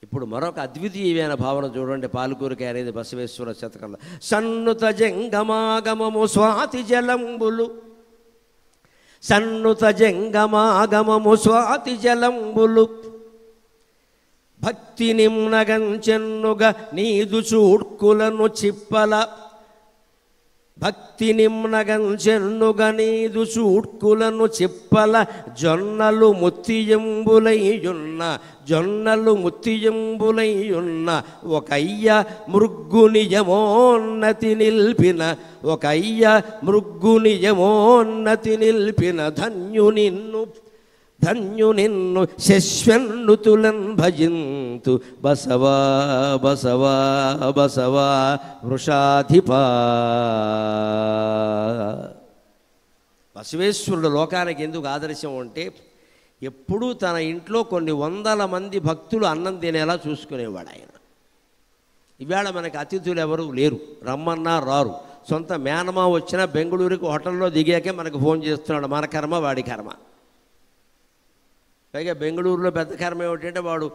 ఇప్పుడు మరొక అద్వితీయమైన భావన చూడండి. పాలకూరికాయ అనేది బసవేశ్వర శతకంలో. సన్నుత జంగమాగమము స్వాతి జలంబులు, సన్నుత జంగమాగమము స్వాతి జలంబులు, భక్తి నిమ్నగంచెన్నుగా నీదు చూడ్కులను చిప్పల, భక్తి నిమ్నగంచెన్నుగా నీదు చూడ్కులను చిప్పల, జొన్నలు ముత్తియంబులైయున్న, జొన్నలు ముత్తియంబులైయున్న, ఒక అయ్య మృగ్గునియమోన్నతి నిల్పిన, ఒక అయ్య మృగ్గునియమోన్నతి నిల్పిన, ధన్యు నిన్ను, ధన్యు నిన్ను శశ్వన్నుతులన్ భజింతు బసవా బసవా బసవా వృషాధిపా. బసవేశ్వరుడు లోకానికి ఎందుకు ఆదర్శం అంటే ఎప్పుడూ తన ఇంట్లో కొన్ని వందల మంది భక్తులు అన్నం తినేలా చూసుకునేవాడు ఆయన. ఇవాళ మనకి అతిథులు ఎవరు లేరు, రమ్మన్నా రారు. సొంత మేనమా వచ్చినా బెంగళూరుకి హోటల్లో దిగాకే మనకు ఫోన్ చేస్తున్నాడు. మన కర్మ వాడి కర్మ. పైగా బెంగళూరులో పెద్ద కర్మ ఏమిటంటే వాడు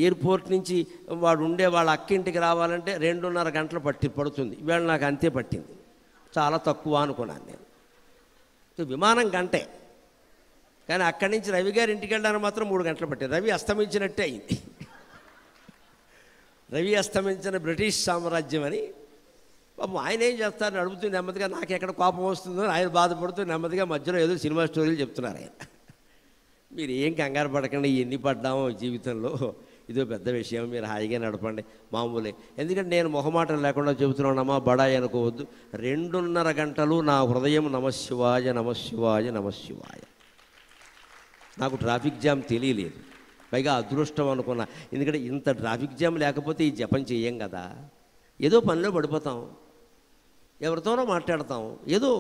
ఎయిర్పోర్ట్ నుంచి వాడు ఉండే వాళ్ళ అక్కింటికి రావాలంటే 2.5 గంటలు పడుతుంది. ఇవాళ నాకు అంతే పట్టింది, చాలా తక్కువ అనుకున్నాను నేను. విమానం గంటే, కానీ అక్కడి నుంచి రవి గారి ఇంటికి వెళ్ళడానికి మాత్రం 3 గంటలు పట్టింది. రవి అస్తమించినట్టే అయింది. రవి అస్తమించిన బ్రిటిష్ సామ్రాజ్యం అని. పాపం ఆయన ఏం చేస్తారని అడుగుతూ నెమ్మదిగా నాకు ఎక్కడ కోపం వస్తుందో ఆయన బాధపడుతూ నెమ్మదిగా మధ్యలో ఏదో సినిమా స్టోరీలు చెప్తున్నారు ఆయన. మీరు ఏం కంగారు పడకండి, ఎన్ని పడ్డామో జీవితంలో, ఇదో పెద్ద విషయం, మీరు హాయిగా నడపండి, మామూలే. ఎందుకంటే నేను మొహమాటం లేకుండా చెబుతున్నానమ్మా, బడాయి అనుకోవద్దు. 2.5 గంటలు నా హృదయం నమశివాయ నమశివాయ నమశివాయ. నాకు ట్రాఫిక్ జామ్ తెలియలేదు, పైగా అదృష్టం అనుకున్నా. ఎందుకంటే ఇంత ట్రాఫిక్ జామ్ లేకపోతే ఈ జపం చెయ్యం కదా. ఏదో పనిలో పడిపోతాం, ఎవరితోనో మాట్లాడతాం, ఏదో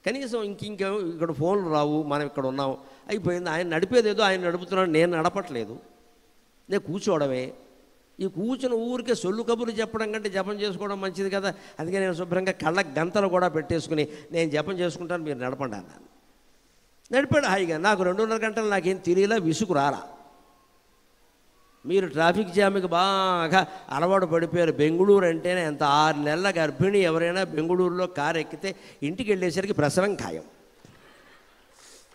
కనీసం ఇంకే ఇక్కడ ఫోన్లు రావు, మనం ఇక్కడ ఉన్నాం, అయిపోయింది. ఆయన నడిపేది ఏదో ఆయన నడుపుతున్నాడు, నేను నడపట్లేదు, నేను కూర్చోవడమే. ఈ కూర్చుని ఊరికే సొల్లు కబుర్లు చెప్పడం కంటే జపం చేసుకోవడం మంచిది కదా. అందుకే నేను శుభ్రంగా కళ్ళ గంతలు కూడా పెట్టేసుకుని నేను జపం చేసుకుంటాను, మీరు నడపండి అన్నాను. నడిపాడు హాయిగా. నాకు 2.5 గంటలు నాకేం తెలియలా, విసుగు రాలా. మీరు ట్రాఫిక్ జామ్కి బాగా అలవాటు పడిపోయారు. బెంగళూరు అంటేనే ఎంత 6 నెలల గర్భిణి ఎవరైనా బెంగళూరులో కారు ఎక్కితే ఇంటికి వెళ్ళేసరికి ప్రసవం ఖాయం.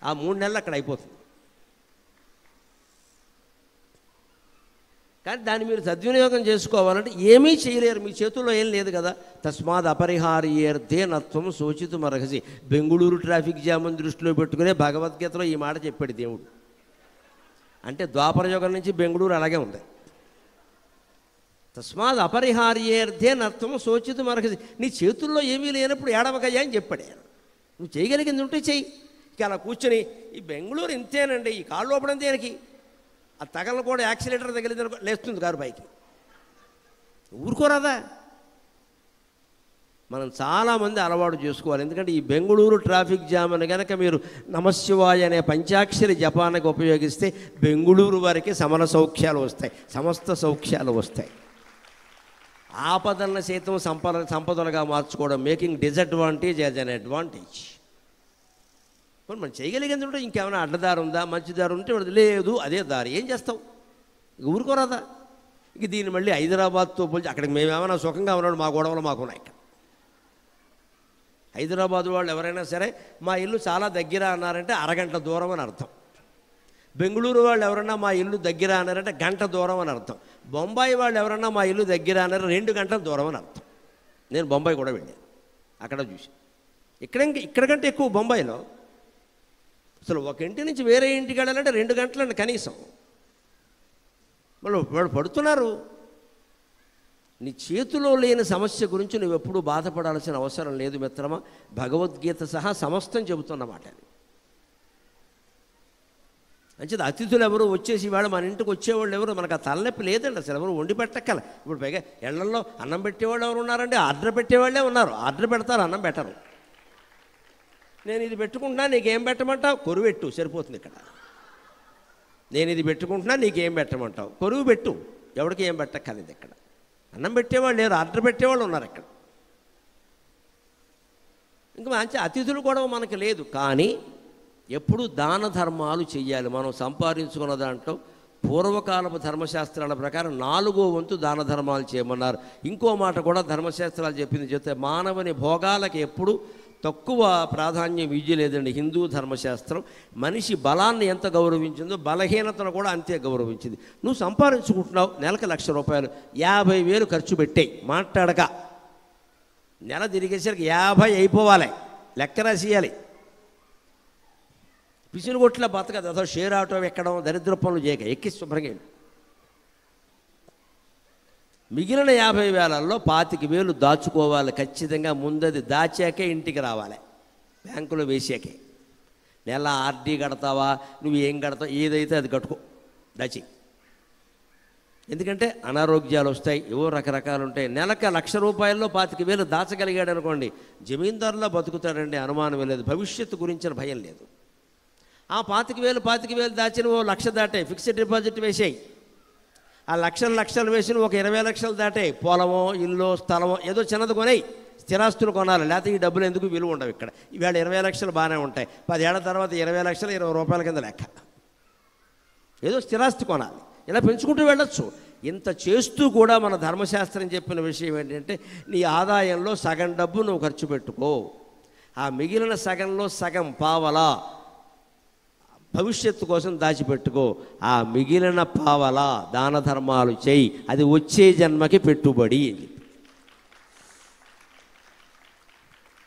ఆ 3 నెలలు అక్కడ అయిపోతుంది. కానీ దాన్ని మీరు సద్వినియోగం చేసుకోవాలంటే ఏమీ చేయలేరు, మీ చేతుల్లో ఏం లేదు కదా. తస్మాత్ అపరిహార్యేర్దే నత్వం శోచితుం అర్హసి. బెంగళూరు ట్రాఫిక్ జామ్ని దృష్టిలో పెట్టుకునే భగవద్గీతలో ఈ మాట చెప్పాడు దేవుడు. అంటే ద్వాపరయుగం నుంచి బెంగళూరు అలాగే ఉంది. తస్మాత్ అపరిహార్యేర్దే నత్వం శోచితుం అర్హసి. నీ చేతుల్లో ఏమీ లేనప్పుడు ఏడవకయ్యా అని చెప్పాడు ఆయన. నువ్వు చేయగలిగింది ఉంటే చెయ్యి. ఇక అలా కూర్చొని ఈ బెంగళూరు ఇంతేనండి, ఈ కాళ్ళు లోపడం దేనికి, ఆ తగలను కూడా యాక్సిలేటర్ తగిలింది లేస్తుంది కారు పైకి, ఊరుకోరాదా. మనం చాలామంది అలవాటు చేసుకోవాలి. ఎందుకంటే ఈ బెంగళూరు ట్రాఫిక్ జామ్ అని కనుక మీరు నమశివాయ అనే పంచాక్షరి జపానికి ఉపయోగిస్తే బెంగళూరు వారికి సమర సౌఖ్యాలు వస్తాయి, సమస్త సౌఖ్యాలు వస్తాయి. ఆపదలను సైతం సంపదలుగా మార్చుకోవడం, making disadvantage as an advantage. మనం చేయగలిగేది ఉంటే ఇంకేమైనా అడ్డదారి ఉందా, మంచి దారి ఉంటే లేదు, అదే దారి, ఏం చేస్తావు, ఇక ఊరుకోరాదా. ఇక దీన్ని మళ్ళీ హైదరాబాద్తో పోల్చి అక్కడికి మేమేమైనా సుఖంగా ఉన్నాడు, మా గొడవలు మాకున్నాయి. ఇక్కడ హైదరాబాద్ వాళ్ళు ఎవరైనా సరే మా ఇల్లు చాలా దగ్గర అన్నారంటే అరగంట దూరం అని అర్థం. బెంగళూరు వాళ్ళు ఎవరన్నా మా ఇల్లు దగ్గర అన్నారంటే గంట దూరం అని అర్థం. బొంబాయి వాళ్ళు ఎవరన్నా మా ఇల్లు దగ్గర అన్నారు 2 గంటల దూరం అని అర్థం. నేను బొంబాయి కూడా వెళ్ళాను, అక్కడ చూసి. ఇక్కడికంటే ఎక్కువ బొంబాయిలో. అసలు ఒక ఇంటి నుంచి వేరే ఇంటికి వెళ్ళాలంటే 2 గంటలండి కనీసం. వాళ్ళు పడుతున్నారు. నీ చేతిలో లేని సమస్య గురించి నువ్వు ఎప్పుడూ బాధపడాల్సిన అవసరం లేదు మిత్రమా. భగవద్గీత సహా సమస్తం చెబుతున్నమాట అది. మంచిది. అతిథులు ఎవరు వచ్చేసి ఇవాళ మన ఇంటికి వచ్చేవాళ్ళు ఎవరు, మనకు ఆ తలనొప్పి లేదండి అసలు. ఎవరు వండి పెట్టక్కల. ఇప్పుడు పైగా ఇళ్లలో అన్నం పెట్టేవాళ్ళు ఎవరు ఉన్నారండి, ఆర్డర్ పెట్టేవాళ్ళే ఉన్నారు. ఆర్డర్ పెడతారు, అన్నం పెట్టరు. నేను ఇది పెట్టుకుంటున్నా నీకేం పెట్టమంటావు, కొరువు పెట్టు సరిపోతుంది. ఇక్కడ నేను ఇది పెట్టుకుంటున్నా నీకేం పెట్టమంటావు, కొరువు పెట్టు, ఎవరికి ఏం పెట్టక్కర్లేదు. ఇక్కడ అన్నం పెట్టేవాళ్ళు లేరు, ఆర్డర్ పెట్టేవాళ్ళు ఉన్నారు ఇక్కడ. ఇంకా మంచి అతిథులు కూడా మనకు లేదు. కానీ ఎప్పుడు దాన ధర్మాలు చెయ్యాలి. మనం సంపాదించుకున్న దాంట్లో పూర్వకాలపు ధర్మశాస్త్రాల ప్రకారం 4వ వంతు దాన ధర్మాలు చేయమన్నారు. ఇంకో మాట కూడా ధర్మశాస్త్రాలు చెప్పింది చెప్తే మానవుని భోగాలకి ఎప్పుడు తక్కువ ప్రాధాన్యం ఇవ్వలేదండి హిందూ ధర్మశాస్త్రం. మనిషి బలాన్ని ఎంత గౌరవించిందో బలహీనతను కూడా అంతే గౌరవించింది. నువ్వు సంపాదించుకుంటున్నావు, నెలకు ₹1,00,000, 50,000 ఖర్చు పెట్టేయి, మాట్లాడక. నెల తిరిగేసరికి 50 అయిపోవాలి, లెక్క రాసేయాలి. పిసినుగొట్ల బతకదు, అదో షేర్ ఆటో ఎక్కడం, దరిద్ర పనులు చేయక ఎక్కి శుభ్రంగా. మిగిలిన 50,000లో 25,000 దాచుకోవాలి ఖచ్చితంగా. ముందది దాచాకే ఇంటికి రావాలి, బ్యాంకులో వేసాకే. నెల ఆర్డీ కడతావా, నువ్వు ఏం కడతావు, ఏదైతే అది కట్టుకో, దాచి. ఎందుకంటే అనారోగ్యాలు వస్తాయి, ఏవో రకరకాలు ఉంటాయి. నెలకు ₹1,00,000 25,000 దాచగలిగాడు అనుకోండి, జమీందారులా బతుకుతాడండి, అనుమానం లేదు. భవిష్యత్తు గురించిన భయం లేదు. ఆ 25,000 దాచిన ఓ 1,00,000 దాటాయి, ఫిక్స్డ్ డిపాజిట్ వేసాయి. ఆ లక్షలు వేసిన ఒక 20 లక్షలు దాటాయి, పొలమో ఇల్లు స్థలమో ఏదో చిన్నది కొనాయి. స్థిరాస్తులు కొనాలి, లేకపోతే ఈ డబ్బులు ఎందుకు విలువ ఉండవు. ఇక్కడ ఇవాళ 20 లక్షలు బాగానే ఉంటాయి, 10 ఏళ్ల తర్వాత 20 లక్షలు ₹20 కింద లెక్క. ఏదో స్థిరాస్తి కొనాలి, ఇలా పెంచుకుంటూ వెళ్ళొచ్చు. ఇంత చేస్తూ కూడా మన ధర్మశాస్త్రం చెప్పిన విషయం ఏంటంటే, నీ ఆదాయంలో సగం డబ్బు నువ్వు ఖర్చు పెట్టుకో, ఆ మిగిలిన సగంలో సగం పావలా భవిష్యత్తు కోసం దాచిపెట్టుకో, ఆ మిగిలిన పావలా దాన ధర్మాలు చేయి, అది వచ్చే జన్మకి పెట్టుబడి.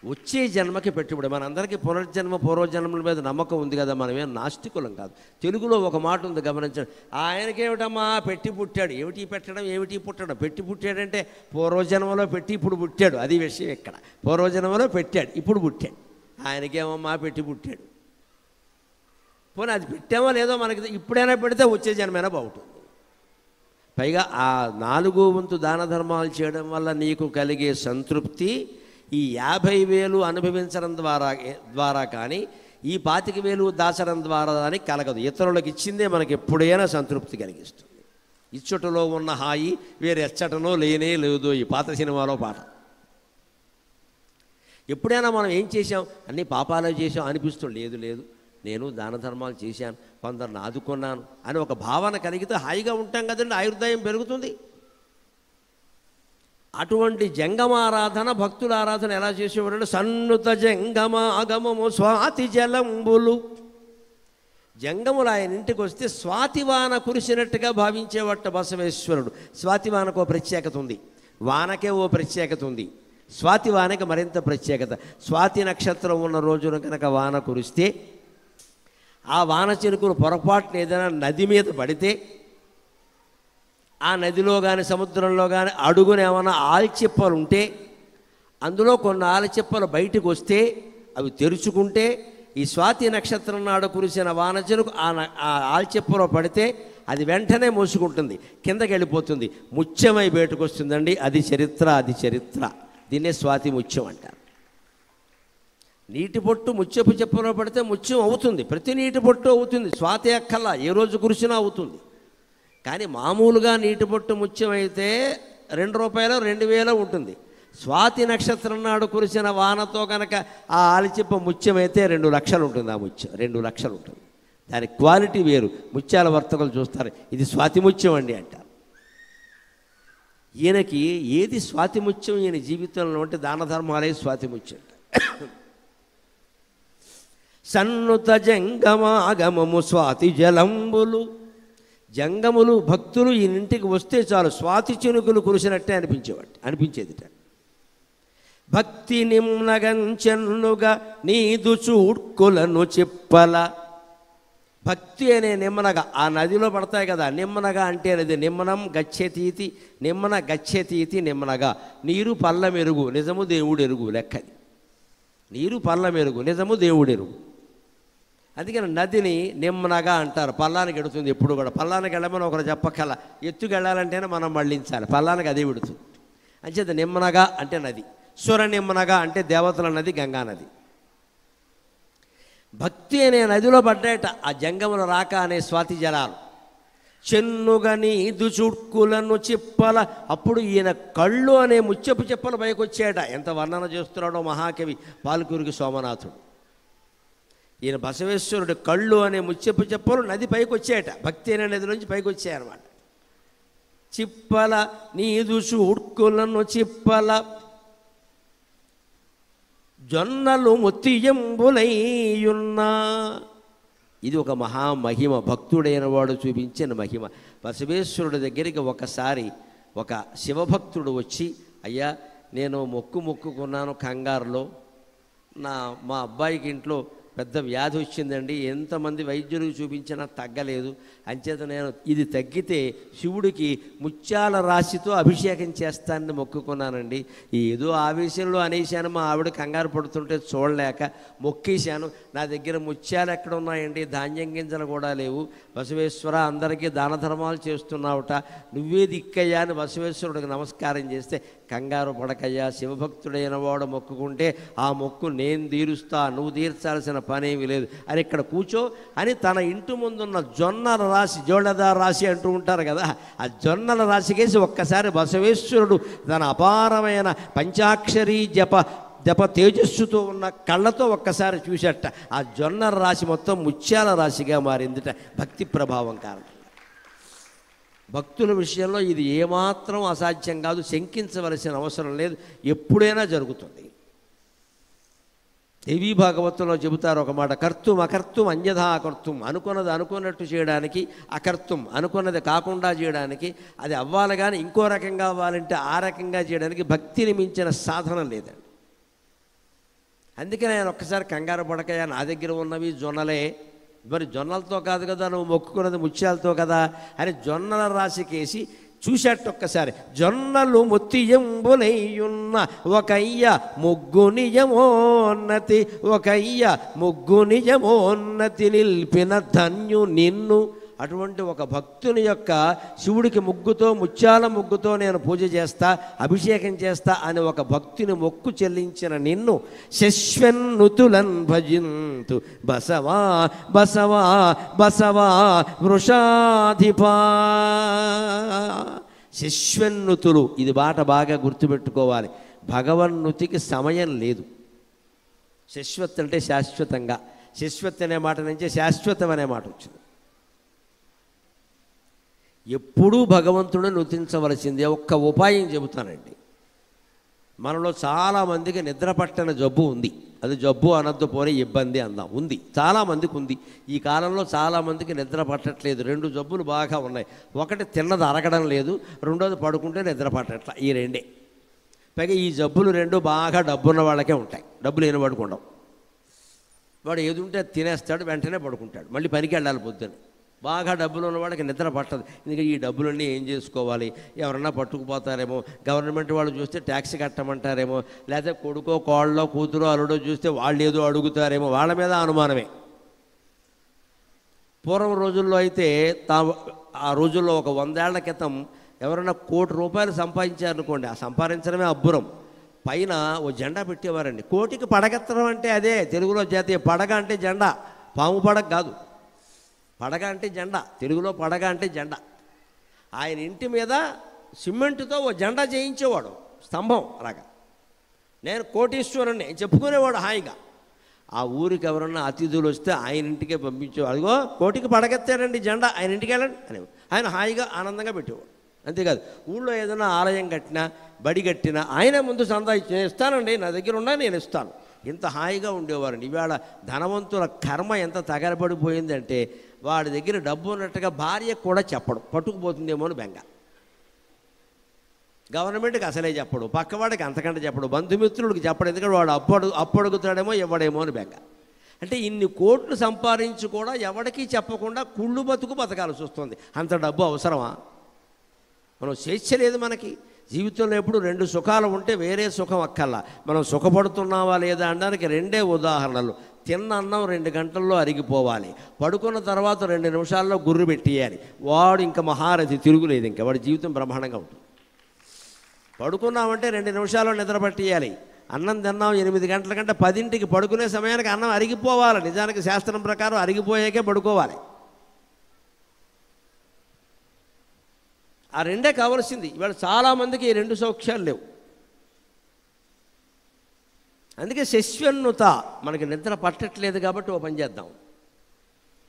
వచ్చే జన్మకి పెట్టుబడి. మనందరికీ పునర్జన్మ పూర్వజన్మల మీద నమ్మకం ఉంది కదా, మనమేం నాస్తికులం కాదు. తెలుగులో ఒక మాట ఉంది, గమనించండి. ఆయనకేమిటమ్మా పెట్టి పుట్టాడు, ఏమిటి పెట్టడం ఏమిటి పుట్టడం. పెట్టి పుట్టాడంటే పూర్వజన్మలో పెట్టి ఇప్పుడు పుట్టాడు, అది విషయం ఇక్కడ. పూర్వజన్మలో పెట్టాడు, ఇప్పుడు పుట్టాడు. ఆయనకేమమ్మా పెట్టి పుట్టాడు. పోనీ అది పెట్టామో లేదో మనకి, ఇప్పుడైనా పెడితే వచ్చే జన్మైనా బాగుంటుంది. పైగా ఆ 4వ వంతు దాన ధర్మాలు చేయడం వల్ల నీకు కలిగే సంతృప్తి ఈ 50,000 అనుభవించడం ద్వారా కానీ, ఈ 25,000 దాచడం ద్వారా కానీ కలగదు. ఇతరులకు ఇచ్చిందే మనకి ఎప్పుడైనా సంతృప్తి కలిగిస్తుంది. ఇచ్చటలో ఉన్న హాయి వేరే ఎచ్చటనో లేనే లేదు, ఈ పాత సినిమాలో పాట. ఎప్పుడైనా మనం ఏం చేసాం, అన్నీ పాపాలు చేసాం అనిపిస్తుంది. లేదు నేను దాన ధర్మాలు చేశాను, కొందరిని ఆదుకున్నాను అని ఒక భావన కలిగితే హాయిగా ఉంటాం కదండి, ఆయుర్దాయం పెరుగుతుంది. అటువంటి జంగమారాధన, భక్తుల ఆరాధన ఎలా చేసేవాడు? సన్నుత జంగమాగమము స్వాతి జలంబులు. జంగములు ఆయన ఇంటికి వస్తే స్వాతివాన కురిసినట్టుగా భావించేవట్ట బసవేశ్వరుడు. స్వాతివానకు ఓ ప్రత్యేకత ఉంది, వానకే ఓ ప్రత్యేకత ఉంది. స్వాతివానకి మరింత ప్రత్యేకత. స్వాతి నక్షత్రం ఉన్న రోజున కనుక వాన కురిస్తే, ఆ వాన చినుకులు పొరపాటున ఏదైనా నది మీద పడితే, ఆ నదిలో కానీ సముద్రంలో కానీ అడుగున ఏమైనా ఆల్చిప్పలు ఉంటే, అందులో కొన్ని ఆల్చిప్పలు బయటకు వస్తే, అవి తెరుచుకుంటే, ఈ స్వాతి నక్షత్రం నాడు కురిసిన వాన చినుకు ఆ ఆల్చిప్పలో పడితే అది వెంటనే మూసుకుంటుంది, కిందకి వెళ్ళిపోతుంది, ముత్యమై బయటకు వస్తుందండి. అది చరిత్ర. దీన్నే స్వాతి ముత్యం అంటారు. నీటి పొట్టు ముత్యపు చెప్పులో పడితే ముత్యం అవుతుంది, ప్రతి నీటి పొట్టు అవుతుంది. స్వాతి అక్కల్లా ఏ రోజు కురిసినా అవుతుంది. కానీ మామూలుగా నీటి పొట్టు ముత్యం అయితే ₹2 2,000 ఉంటుంది. స్వాతి నక్షత్రం నాడు కురిసిన వానతో కనుక ఆ ఆలిచిప్ప ముత్యం అయితే 2 లక్షలు ఉంటుంది. ఆ ముత్యం 2 లక్షలు ఉంటుంది. దాని క్వాలిటీ వేరు. ముత్యాల వర్తకులు చూస్తారు, ఇది స్వాతి ముత్యం అండి అంటారు. ఈయనకి ఏది స్వాతి ముత్యం ఈయన జీవితంలో అంటే దాన ధర్మాలే స్వాతి ముత్యం. సన్నుత జంగమాగమము స్వాతి జలంబులు. జంగములు భక్తులు ఈ ఇంటికి వస్తే చాలు స్వాతి చినుకులు కురిసినట్టే అనిపించేదిట. భక్తి నిమ్నగంచెన్నుగా నీదు చూడ్కులను చెప్పల. భక్తి అనే నిమ్మనగ ఆ నదిలో పడతాయి కదా, నిమ్మనగ అంటే అది నిమ్మనం గచ్చెతీతి, నిమ్మన గచ్చెతీతి నిమ్మనగా. నీరు పల్ల మెరుగు నిజము దేవుడెరుగు లెక్కది. నీరు పల్ల మెరుగు నిజము దేవుడెరుగు. అందుకని నదిని నిమ్మనగా అంటారు. పల్లానికి ఎడుతుంది ఎప్పుడు కూడా. పల్లానికి వెళ్ళమని ఒకరు చెప్పక్కల, ఎత్తుకు వెళ్ళాలంటేనే మనం మళ్ళించాలి, పల్లానికి అదే విడుతుంది. అంచేత నిమ్మనగా అంటే నది. సుర నిమ్మనగా అంటే దేవతల నది, గంగా నది. భక్తి అనే నదిలో పడ్డాయట ఆ జంగముల రాక అనే స్వాతి జలాలు. చెన్నుగని దుచుడ్కులను చిప్పల. అప్పుడు ఈయన కళ్ళు అనే ముత్యపు చెప్పలు పైకొచ్చాయట. ఎంత వర్ణన చేస్తున్నాడో మహాకవి పాల్కూరికి సోమనాథుడు. ఈయన బసవేశ్వరుడు కళ్ళు అనే ముత్యపు చెప్పలు నది పైకి వచ్చాయట, భక్తి అనే నది నుంచి పైకి వచ్చాయన్నమాట. చిప్పల నీదు చూడ్కులను చిప్పల జొన్నలు ముత్తియంబులైయున్నా. ఇది ఒక మహామహిమ, భక్తుడైన వాడు చూపించిన మహిమ. బసవేశ్వరుడి దగ్గరికి ఒకసారి ఒక శివభక్తుడు వచ్చి, అయ్యా నేను మొక్కుకున్నాను కంగారులో, మా అబ్బాయికి ఇంట్లో పెద్ద వ్యాధి వచ్చిందండి, ఎంతమంది వైద్యులకు చూపించినా తగ్గలేదు, అంచేత నేను ఇది తగ్గితే శివుడికి ముత్యాల రాశితో అభిషేకం చేస్తానని మొక్కుకున్నానండి. ఏదో ఆవేశంలో అనేశాను, మా ఆవిడ కంగారు పడుతుంటే చూడలేక మొక్కేశాను. నా దగ్గర ముత్యాలు ఎక్కడ ఉన్నాయండి, ధాన్యం గింజలు కూడా లేవు. బసవేశ్వర అందరికీ దాన ధర్మాలు చేస్తున్నావుట, నువ్వే దిక్కయ్యా అని బసవేశ్వరుడికి నమస్కారం చేస్తే, కంగారు పడకయ్యా, శివభక్తుడైన వాడు మొక్కుకుంటే ఆ మొక్కు నేను తీరుస్తా, నువ్వు తీర్చాల్సిన పనేమి లేదు అని ఇక్కడ కూర్చో అని తన ఇంటి ముందున్న జొన్నల రాశి, జోళదార రాశి అంటూ ఉంటారు కదా, ఆ జొన్నల రాశికేసి ఒక్కసారి బసవేశ్వరుడు తన అపారమైన పంచాక్షరీ జప తేజస్సుతో ఉన్న కళ్ళతో ఒక్కసారి చూసేట. ఆ జొన్నల రాశి మొత్తం ముత్యాల రాశిగా మారిందిట భక్తి ప్రభావం కారణం. భక్తుల విషయంలో ఇది ఏమాత్రం అసాధ్యం కాదు, శంకించవలసిన అవసరం లేదు, ఎప్పుడైనా జరుగుతుంది. దేవీ భాగవతంలో చెబుతారు ఒక మాట, కర్తుం అకర్తుం అన్యథా కర్తుం. అనుకున్నది అనుకున్నట్టు చేయడానికి, అకర్తుం అనుకున్నది కాకుండా చేయడానికి, అది అవ్వాలి కానీ ఇంకో రకంగా అవ్వాలంటే ఆ రకంగా చేయడానికి భక్తిని మించిన సాధన లేదండి. అందుకే నేను ఒక్కసారి కంగారు పడకయ్యా, నా దగ్గర ఉన్నవి జొన్నలే, మరి జొన్నలతో కాదు కదా నువ్వు మొక్కుకున్నది ముత్యాలతో కదా అని జొన్నల రాశికేసి చూశాట. ఒక్కసారి జొన్నలు ముత్తియంబులైయున్న ఒకయ్య ముగ్గు నిజమోన్నతి, ఒకయ్య ముగ్గు నిజమోన్నతి నిల్పిన ధన్యు నిన్ను. అటువంటి ఒక భక్తుని యొక్క శివుడికి ముగ్గుతో, ముత్యాల ముగ్గుతో నేను పూజ చేస్తా, అభిషేకం చేస్తా అని ఒక భక్తుని మొక్కు చెల్లించిన నిన్ను శశ్వన్నుతులన్ భజింతు బసవా బసవా బసవా వృషాధిపా. శశ్వన్నుతులు, ఇది మాట బాగా గుర్తుపెట్టుకోవాలి. భగవన్నుతికి సమయం లేదు. శశ్వత్ అంటే శాశ్వతంగా, శశ్వత్ అనే మాట నుంచే శాశ్వతం అనే మాట వచ్చింది. ఎప్పుడూ భగవంతుడిని నుతించవలసిందే. ఒక్క ఉపాయం చెబుతానండి. మనలో చాలామందికి నిద్ర పట్టని జబ్బు ఉంది. అది జబ్బు అనద్దు, పోనీ ఇబ్బంది అందాం, ఉంది, చాలామందికి ఉంది. ఈ కాలంలో చాలామందికి నిద్ర పట్టట్లేదు. 2 జబ్బులు బాగా ఉన్నాయి. ఒకటి తిన్నది అరగడం లేదు, రెండోది పడుకుంటే నిద్ర పట్టట్లా. ఈ రెండే. పైగా ఈ జబ్బులు 2 బాగా డబ్బున్న వాళ్ళకే ఉంటాయి, డబ్బు లేని పడుకుంటాం. వాడు ఏది ఉంటే తినేస్తాడు, వెంటనే పడుకుంటాడు, మళ్ళీ పనికి వెళ్ళాలి పొద్దున్న. బాగా డబ్బులు ఉన్నవాడికి నిద్ర పట్టదు. ఎందుకంటే ఈ డబ్బులన్నీ ఏం చేసుకోవాలి, ఎవరన్నా పట్టుకుపోతారేమో, గవర్నమెంట్ వాళ్ళు చూస్తే ట్యాక్స్ కట్టమంటారేమో, లేకపోతే కొడుకో కోళ్ళో కూతురో అల్లుడో చూస్తే వాళ్ళు ఏదో అడుగుతారేమో, వాళ్ళ మీద అనుమానమే. పూర్వం రోజుల్లో అయితే ఆ రోజుల్లో ఒక 100 ఏళ్ల క్రితం ఎవరైనా ₹1,00,00,000 సంపాదించారనుకోండి, ఆ సంపాదించడమే అబ్బురం. పైన ఓ జెండా పెట్టేవారండి. కోటికి పడగెత్తడం అంటే అదే తెలుగులో జాతీయ. పడగ అంటే జెండా, పాము పడగ కాదు. పడగ అంటే జెండా, తెలుగులో పడగ అంటే జెండా. ఆయన ఇంటి మీద సిమెంటుతో ఓ జెండా చేయించేవాడు, స్తంభం అలాగా. నేను కోటీశ్వరుణ్ణి చెప్పుకునేవాడు హాయిగా. ఆ ఊరికి ఎవరన్నా అతిథులు వస్తే ఆయన ఇంటికే పంపించేవాడు. అదిగో కోటికి పడగెత్తారండి జెండా, ఆయన ఇంటికి వెళ్ళండి అనేవాడు. ఆయన హాయిగా ఆనందంగా పెట్టేవాడు. అంతేకాదు, ఊళ్ళో ఏదైనా ఆలయం కట్టినా, బడి కట్టినా ఆయన ముందు సందా ఇస్తానండి, నా దగ్గర ఉన్నా నేను ఇస్తాను. ఇంత హాయిగా ఉండేవారండి. ఇవాళ ధనవంతుల కర్మ ఎంత తగలబడిపోయిందంటే, వాడి దగ్గర డబ్బు ఉన్నట్టుగా భార్యకు కూడా చెప్పడం, పట్టుకుపోతుందేమో అని బెంగ. గవర్నమెంట్కి అసలే చెప్పడు, పక్కవాడికి అంతకంటే చెప్పడు, బంధుమిత్రుడికి చెప్పడు. ఎందుకంటే వాడు అప్పు అడుగుతాడేమో ఇవ్వడేమో అని బెంగ. అంటే ఇన్ని కోట్లు సంపాదించి కూడా ఎవడికి చెప్పకుండా కుళ్ళు బతకాల్సి వస్తుంది. అంత డబ్బు అవసరమా? మనం స్వేచ్ఛ లేదు మనకి. జీవితంలో ఎప్పుడు 2 సుఖాలు ఉంటే వేరే సుఖం అక్కల్లా. మనం సుఖపడుతున్నావా లేదా అనడానికి 2 ఉదాహరణలు. తిన్న అన్నం 2 గంటల్లో అరిగిపోవాలి, పడుకున్న తర్వాత 2 నిమిషాల్లో గుర్రు పెట్టేయాలి. వాడు ఇంకా మహారథి, తిరుగులేదు, ఇంకా వాడి జీవితం బ్రహ్మాండంగా ఉంటుంది. పడుకున్నామంటే 2 నిమిషాల్లో నిద్ర పట్టేయాలి. అన్నం తిన్నాం 8 గంటల కంటే 10ంటికి పడుకునే సమయానికి అన్నం అరిగిపోవాలి. నిజానికి శాస్త్రం ప్రకారం అరిగిపోయాకే పడుకోవాలి. ఆ 2 కావాల్సింది. ఇవాళ చాలామందికి ఈ 2 సౌఖ్యాలు లేవు. అందుకే శశ్వన్నుత, మనకి నిద్ర పట్టట్లేదు కాబట్టి ఓ పని చేద్దాం.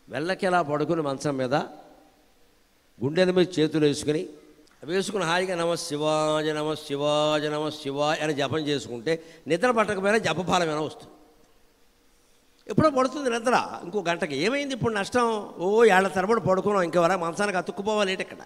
వెళ్ళకెలా పడుకుని మంచం మీద గుండెల మీద చేతులు వేసుకుని హాయిగా నమ శివాయ నమ శివాయ నమ శివాయ అని జపం చేసుకుంటే నిద్ర పట్టకపోయినా జపఫలమైనా వస్తుంది. ఎప్పుడో పడుతుంది నిద్ర, ఇంకో గంటకి. ఏమైంది ఇప్పుడు నష్టం? ఓ ఏళ్ల తరబడి పడుకున్నాం, ఇంకెవరా మంచానికి అతుక్కుపోవాలి ఏంటి ఇక్కడ?